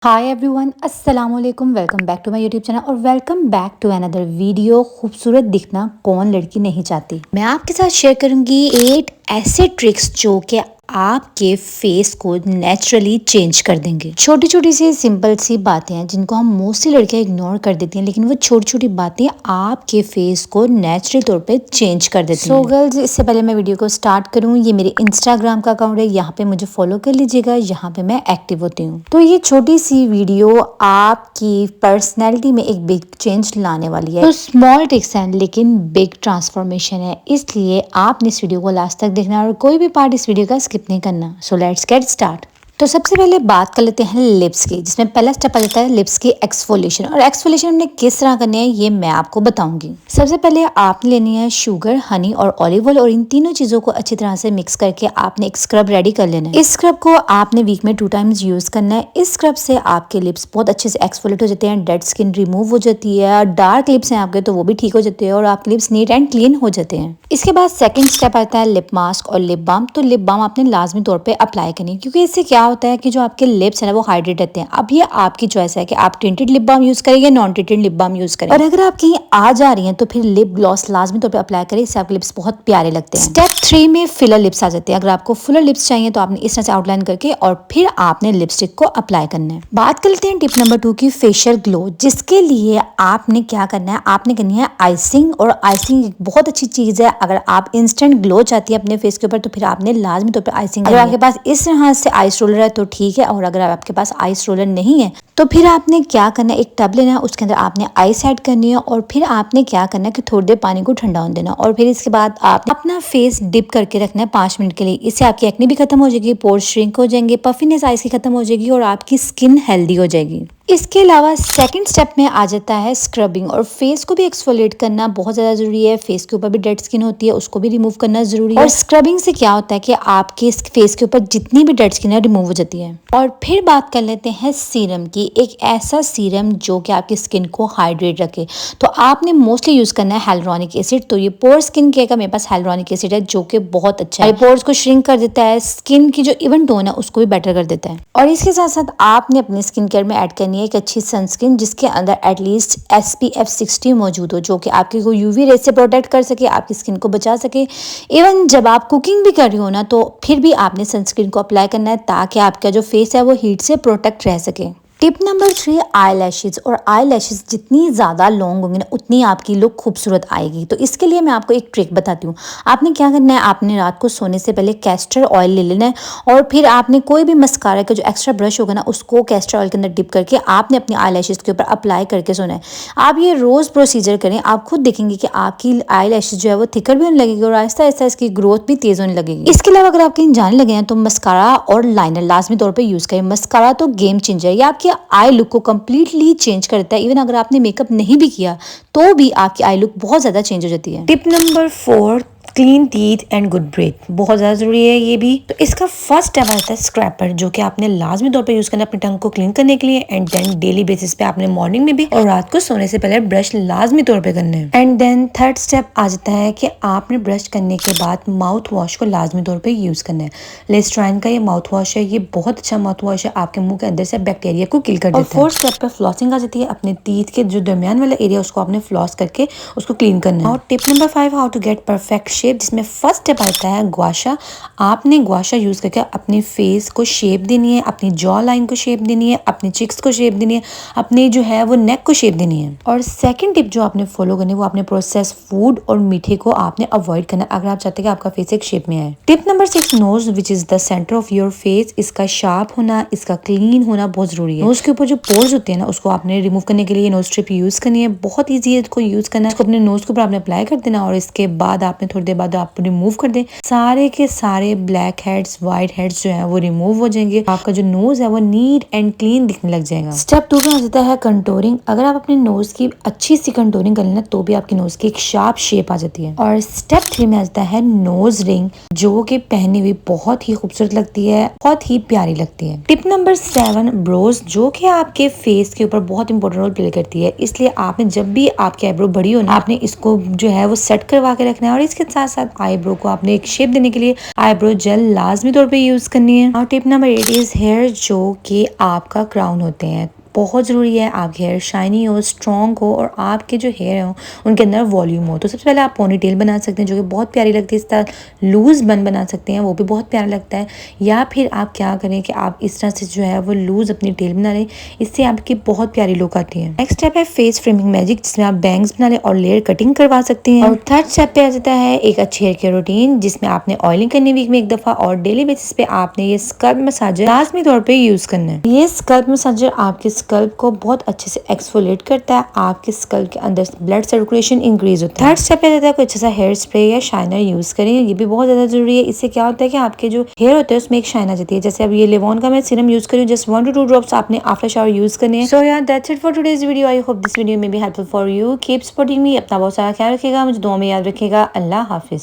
हाय everyone, अस्सलाम वालेकुम। Welcome back to my YouTube channel और welcome back to another video. खूबसूरत दिखना कौन लड़की नहीं चाहती। मैं आपके साथ शेयर करूंगी 8 ऐसे ट्रिक्स जो कि आपके फेस को नेचुरली चेंज कर देंगे। छोटी छोटी सी सिंपल सी बातें हैं जिनको हम मोस्टली लड़कियां इग्नोर कर देती हैं, लेकिन वो छोटी छोटी बातें आपके फेस को नेचुरल तौर पे चेंज कर देती हैं। सो गर्ल्स, इससे पहले मैं वीडियो को स्टार्ट करूं, ये मेरे इंस्टाग्राम का अकाउंट है, यहाँ पे मुझे फॉलो कर लीजिएगा। यहाँ पे मैं एक्टिव होती हूँ। तो ये छोटी सी वीडियो आपकी पर्सनैलिटी में एक बिग चेंज लाने वाली है। तो स्मॉल ट्रिक्स हैं लेकिन बिग ट्रांसफॉर्मेशन है, इसलिए आपने इस वीडियो को लास्ट तक देखना है और कोई भी पार्ट इस वीडियो का स्किप नहीं करना। So let's get start. तो सबसे पहले बात कर लेते हैं लिप्स की, जिसमें पहला स्टेप आ जाता है लिप्स की एक्सफोलिएशन। और एक्सफोलिएशन हमने किस तरह करनी है ये मैं आपको बताऊंगी। सबसे पहले आपने लेनी है शुगर, हनी और ऑलिव ऑयल, और इन तीनों चीजों को अच्छी तरह से मिक्स करके आपने एक स्क्रब रेडी कर लेना है। इस स्क्रब को आपने वीक में 2 टाइम्स यूज करना है। इस स्क्रब से आपके लिप्स बहुत अच्छे से एक्सफोलिएट हो जाते हैं, डेड स्किन रिमूव हो जाती है, डार्क लिप्स हैं आपके तो वो भी ठीक हो जाते हैं और आपके लिप्स नीट एंड क्लीन हो जाते हैं। इसके बाद सेकंड स्टेप आता है लिप मास्क और लिप बाम। तो लिप बाम आपने लाजमी तौर पे अप्लाई करनी है, क्योंकि इससे क्या होता है कि जो आपके लिप्स है ना वो हाइड्रेट रहते हैं। अब ये आपकी चॉइस है कि आप टिंटेड लिप बाम यूज करें या non tinted lip balm use करें। और अगर आप कहीं आ जा रही हैं तो फिर लिप ग्लॉस लाजमी तौर पे अप्लाई करें, इससे आपके लिप्स बहुत प्यारे लगते हैं। स्टेप 3 में फिलर लिप्स आ जाते हैं। अगर आपको फुलर लिप्स चाहिए तो आपने इस तरह से आउटलाइन करके और फिर आपने लिपस्टिक को अप्लाई करना है। बात करते हैं टिप नंबर 2 की, फेशियल ग्लो, जिसके लिए आपने क्या करना है, आपने करनी है आइसिंग। और आइसिंग एक बहुत अच्छी चीज है। अगर आप इंस्टेंट ग्लो चाहती है अपने फेस के ऊपर तो फिर आपने लाजमी तौर पे आइसिंग। अगर आपके पास इस तरह से आइस रोलर है तो ठीक है, और अगर आपके पास आइस रोलर नहीं है तो फिर आपने क्या करना है, एक टब लेना है, उसके अंदर आपने आइस ऐड करनी है और फिर आपने क्या करना है कि थोड़ी देर पानी को ठंडा होने देना और फिर इसके बाद आपने अपना फेस डिप करके रखना है 5 मिनट के लिए। इससे आपकी एक्ने भी खत्म हो जाएगी, पोर्स श्रिंक हो जाएंगे, पफीनेस आइस की खत्म हो जाएगी और आपकी स्किन हेल्दी हो जाएगी। इसके अलावा सेकंड स्टेप में आ जाता है स्क्रबिंग। और फेस को भी एक्सफोलिएट करना बहुत ज़्यादा ज़रूरी है। फेस के ऊपर भी डेड स्किन होती है, उसको भी रिमूव करना ज़रूरी है। और स्क्रबिंग से क्या होता है कि आपके फेस के ऊपर जितनी भी डेड स्किन है रिमूव हो जाती है। और फिर बात कर लेते हैं सीरम की, एक ऐसा सीरम जो कि आपकी स्किन को हाइड्रेट रखे। तो आपने मोस्टली यूज़ करना है हाइलुरोनिक एसिड। तो ये पोर स्किन केयर का मेरे पास हाइलुरोनिक एसिड है जो कि बहुत अच्छा है, पोर्स को श्रिंक कर देता है, स्किन की जो इवन टोन है उसको भी बेटर कर देता है। और इसके साथ साथ आपने अपनी स्किन केयर में ऐड करनी है एक अच्छी सनस्क्रीन, जिसके अंदर एटलीस्ट SPF 60 मौजूद हो, जो कि आपकी को यूवी रेज से प्रोटेक्ट कर सके, आपकी स्किन को बचा सके। इवन जब आप कुकिंग भी कर रही हो ना तो फिर भी आपने सनस्क्रीन को अप्लाई करना है, ताकि आपका जो फेस है वो हीट से प्रोटेक्ट रह सके। Tip number 3, eye lashes. और आई लैशेज जितनी ज़्यादा लॉन्ग होंगी ना उतनी आपकी लुक खूबसूरत आएगी। तो इसके लिए मैं आपको एक ट्रिक बताती हूँ। आपने क्या करना है, आपने रात को सोने से पहले कैस्टर ऑयल ले लेना है और फिर आपने कोई भी मस्कारा का जो एक्स्ट्रा ब्रश होगा ना उसको कैस्टर ऑयल के अंदर डिप करके आपने अपनी आई लैशेज के ऊपर अप्लाई करके सोना है। आप ये रोज़ प्रोसीजर करें, आप खुद देखेंगे कि आपकी आई लैशेज जो है वो थिकर भी होने लगेगी और आहिस्ता आहिस्ता इसकी ग्रोथ भी तेज़ होने लगेगी। इसके अलावा अगर आप कहीं जाने लगे हैं तो मस्कारा और लाइनर लाजमी तौर पर यूज़ करें। मस्कारा तो गेम चेंजर है, ये आपकी आई लुक को कंप्लीटली चेंज करता है। इवन अगर आपने मेकअप नहीं भी किया तो भी आपकी आई लुक बहुत ज्यादा चेंज हो जाती है। Tip number 4, clean teeth and good breath, बहुत ज़्यादा ज़रूरी है ये भी। तो इसका फर्स्ट स्टेप आता है स्क्रैपर, जो कि आपने लाजमी तौर पे यूज़ करना है अपनी टंग को क्लीन करने के लिए। एंड देन डेली बेसिस पे आपने मॉर्निंग में भी और रात को सोने से पहले ब्रश लाजमी तौर पे करना है। एंड देन थर्ड स्टेप आ जाता है कि आपने ब्रश करने के बाद माउथ वॉश को लाजमी तौर पर यूज़ करना है। लिस्ट्राइन का ये माउथ वॉश है, ये बहुत अच्छा माउथ वॉश है, आपके मुंह के अंदर से बैक्टीरिया को किल कर देता है। और फोर्थ स्टेप पे फ्लॉसिंग आ जाती है। अपने टीथ के जो दरमियान वाला एरिया उसको आपने फ्लॉस करके उसको क्लीन करना है। और tip number 5, how to get perfect shape, जिसमें फर्स्ट स्टेप आता है गुआशा। आपने गुआशा यूज करके अपने फेस को शेप देनी है, अपनी जॉ लाइन को शेप देनी है, अपनी चिक्स को शेप देनी है, अपनी जो है वो नेक को शेप देनी है। और सेकंड टिप जो आपने फॉलो करनी है वो आपने प्रोसेस फूड और मीठे को आपने अवॉइड करना है अगर आप चाहते हैं कि आपका फेस एक शेप में आए। Tip number 6, nose which is the centre of your face. इसका शार्प होना, इसका क्लीन होना बहुत जरूरी है। नोज के ऊपर जो पोर्स होते हैं ना उसको आपने रिमूव करने के लिए नोज स्ट्रिप यूज करनी है। बहुत ईजी है इसको यूज करना। इसको अपने नोज के ऊपर आपने अप्लाई कर देना और इसके बाद आपने थोड़ी देर बाद आप रिमूव कर दें। सारे के सारे ब्लैक हेड्स, व्हाइट हेड्स जो है वो रिमूव हो जाएंगे। आपका जो नोज है वो नीट एंड क्लीन दिखने लग जाएगा। स्टेप 2 में आ जाता है कंटोरिंग। अगर आप अपने नोज की अच्छी सी कंटोरिंग कर लेना तो भी आपकी नोज की एक शार्प शेप आ जाती है। और स्टेप 3 में आ जाता है नोज रिंग, जो कि पहनी हुई बहुत ही खूबसूरत लगती है, बहुत ही प्यारी लगती है। टिप नंबर 7, ब्रोज, जो कि आपके फेस के ऊपर बहुत इंपॉर्टेंट रोल प्ले करती है। इसलिए आपने जब भी आपकी आईब्रो बड़ी हो ना आपने इसको जो है वो सेट करवा के रखना है। और इसके साथ साथ आईब्रो को आपने एक शेप देने के लिए आईब्रो जेल लाजमी तौर पे यूज करनी है। और टिप नंबर 8 इज हेयर जो कि आपका क्राउन होते हैं। बहुत ज़रूरी है आपके हेयर शाइनी हो, स्ट्रॉन्ग हो और आपके जो हेयर हो उनके अंदर वॉल्यूम हो। तो सबसे पहले आप पोनी टेल बना सकते हैं जो कि बहुत प्यारी लगती है। इस तरह लूज़ बन बना सकते हैं, वो भी बहुत प्यारा लगता है। या फिर आप क्या करें कि आप इस तरह से जो है वो लूज़ अपनी टेल बना लें, इससे आपकी बहुत प्यारी लुक आती है। नेक्स्ट स्टेप है फेस फ्रेमिंग मैजिक, जिसमें आप बैंग्स बना लें और लेयर कटिंग करवा सकते हैं। और थर्ड स्टेप पे आ जाता है एक अच्छी हेयर केयर रूटीन, जिसमें आपने ऑयलिंग करनी वीक में एक दफ़ा और डेली बेसिस पे आपने ये स्कल्प मसाजर लाजमी तौर पे यूज़ करना है। ये स्कल्प मसाजर आपके स्कल्प को बहुत अच्छे से एक्सफोलिएट करता है, आपके स्कल्प के अंदर ब्लड सर्कुलेशन इंक्रीज होता है। थर्ड स्टेप पे रहता है कोई अच्छा सा हेयर स्प्रे या शाइनर यूज करें, ये भी बहुत ज्यादा जरूरी है। इससे क्या होता है कि आपके जो हेयर होते हैं उसमें एक शाइन आ जाती है। जैसे अब ये लेवॉन का मैं सीरम यूज करी हूँ, जस्ट 1 to 2 ड्रॉप्स आपने आफ्टर शावर यूज करने हैं। सो यार that's it for today's video. I hope this video may be helpful for you. Keep supporting me. अपना बहुत सारा ख्याल रखिएगा, मुझे दुआ में याद रखिएगा। अल्लाह हाफिज।